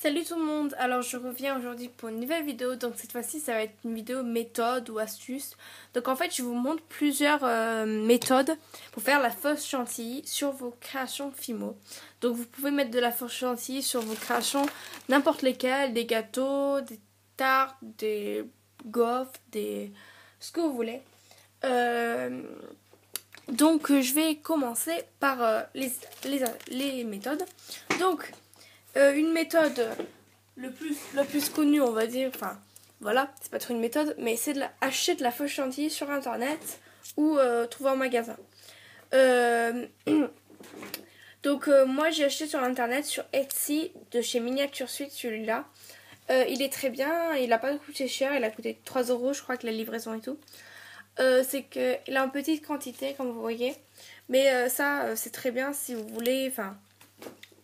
Salut tout le monde, alors je reviens aujourd'hui pour une nouvelle vidéo, donc cette fois-ci ça va être une vidéo méthode ou astuce. Donc en fait je vous montre plusieurs méthodes pour faire la fausse chantilly sur vos créations Fimo. Donc vous pouvez mettre de la fausse chantilly sur vos créations n'importe lesquelles, des gâteaux, des tartes, des gaufres, ce que vous voulez. Donc je vais commencer par les méthodes. Donc une méthode le plus connue, on va dire, enfin voilà, c'est pas trop une méthode, mais c'est acheter de la fausse chantilly sur internet ou trouver en magasin. Moi j'ai acheté sur internet, sur Etsy, de chez Miniature Suite, celui-là. Il est très bien, il a pas coûté cher, il a coûté 3 € je crois, que la livraison et tout. C'est qu'il est en petite quantité comme vous voyez, mais c'est très bien si vous voulez,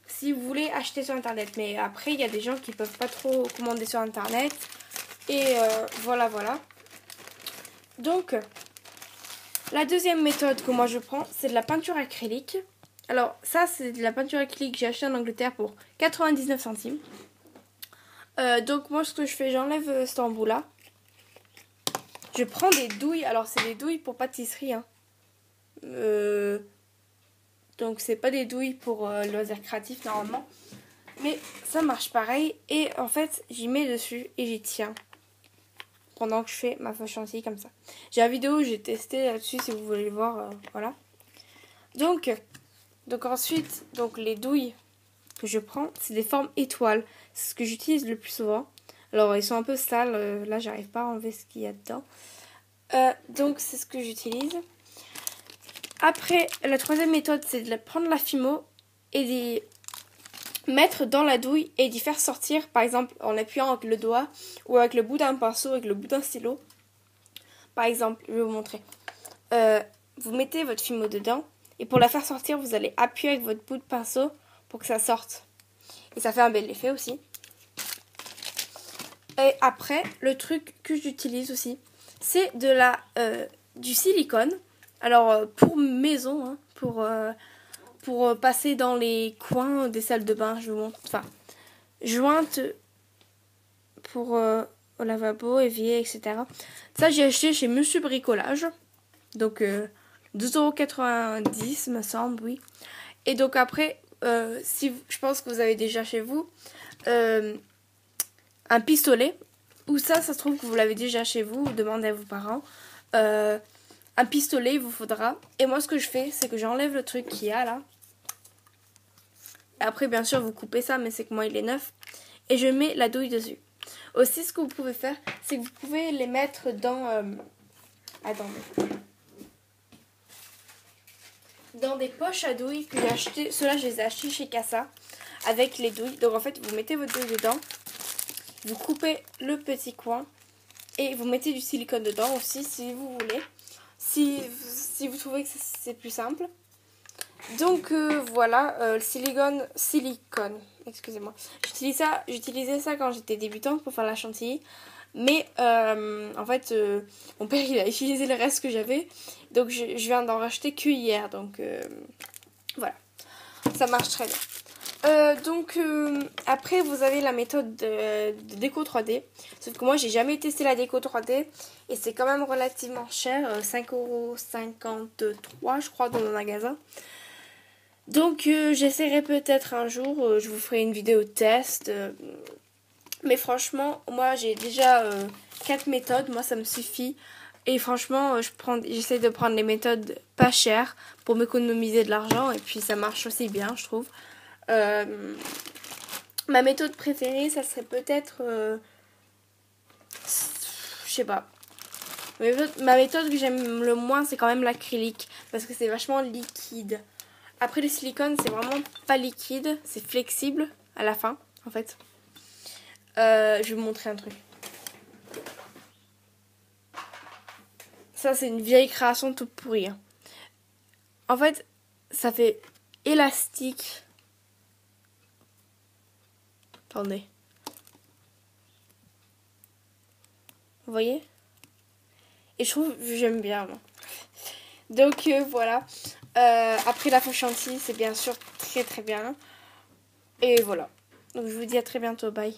si vous voulez acheter sur internet. Mais après il y a des gens qui peuvent pas trop commander sur internet et voilà. Donc la deuxième méthode que moi je prends, c'est de la peinture acrylique. Alors ça c'est de la peinture acrylique que j'ai acheté en Angleterre pour 99 centimes. Donc moi ce que je fais, j'enlève cet embout là. Je prends des douilles, alors c'est des douilles pour pâtisserie, hein. Donc c'est pas des douilles pour loisirs créatifs normalement. Mais ça marche pareil. Et en fait j'y mets dessus et j'y tiens. Pendant que je fais ma fausse chantilly comme ça. J'ai la vidéo où j'ai testé là-dessus si vous voulez voir. Voilà. Donc ensuite, les douilles que je prends, c'est des formes étoiles. C'est ce que j'utilise le plus souvent. Alors ils sont un peu sales. Là j'arrive pas à enlever ce qu'il y a dedans. Donc c'est ce que j'utilise. Après, la troisième méthode, c'est de prendre la Fimo et d'y mettre dans la douille et d'y faire sortir, par exemple en appuyant avec le doigt ou avec le bout d'un pinceau, avec le bout d'un stylo. Par exemple, je vais vous montrer. Vous mettez votre Fimo dedans et pour la faire sortir, vous allez appuyer avec votre bout de pinceau pour que ça sorte. Et ça fait un bel effet aussi. Et après, le truc que j'utilise aussi, c'est du silicone. Alors pour maison, hein, pour passer dans les coins des salles de bain, je vous montre. Enfin, jointe pour au lavabo, évier, etc. Ça j'ai acheté chez Monsieur Bricolage. Donc 2,90 € me semble, oui. Et donc après, je pense que vous avez déjà chez vous un pistolet. Ou ça se trouve que vous l'avez déjà chez vous, ou demandez à vos parents. Un pistolet, il vous faudra. Et moi, ce que je fais, c'est que j'enlève le truc qu'il y a là. Après, bien sûr, vous coupez ça, mais c'est que moi, il est neuf. Et je mets la douille dessus. Aussi, ce que vous pouvez faire, c'est que vous pouvez les mettre dans... Attendez. Dans des poches à douilles que j'ai achetées. Ceux-là, je les ai achetés chez Casa. Avec les douilles. Donc, en fait, vous mettez votre douille dedans. Vous coupez le petit coin. Et vous mettez du silicone dedans aussi, si vous voulez. Si vous trouvez que c'est plus simple. Donc voilà, silicone, excusez-moi. J'utilisais ça quand j'étais débutante pour faire la chantilly. Mais en fait, mon père il a utilisé le reste que j'avais. Donc je viens d'en racheter que hier. Donc voilà, ça marche très bien. Après vous avez la méthode de déco 3D. Sauf que moi j'ai jamais testé la déco 3D. Et c'est quand même relativement cher. 5,53 € je crois dans mon magasin. Donc j'essaierai peut-être un jour. Je vous ferai une vidéo test. Mais franchement moi j'ai déjà 4 méthodes. Moi ça me suffit. Et franchement j'essaie de prendre les méthodes pas chères pour m'économiser de l'argent. Et puis ça marche aussi bien je trouve. Ma méthode préférée, ça serait peut-être... je sais pas. Ma méthode que j'aime le moins, c'est quand même l'acrylique. Parce que c'est vachement liquide. Après, le silicone, c'est vraiment pas liquide. C'est flexible à la fin, en fait. Je vais vous montrer un truc. Ça, c'est une vieille création toute pourrie. Hein. En fait, ça fait élastique. Attendez. Vous voyez? Et je trouve que j'aime bien. Moi. Donc voilà. Après la fausse chantilly, c'est bien sûr très très bien. Et voilà. Donc je vous dis à très bientôt, bye.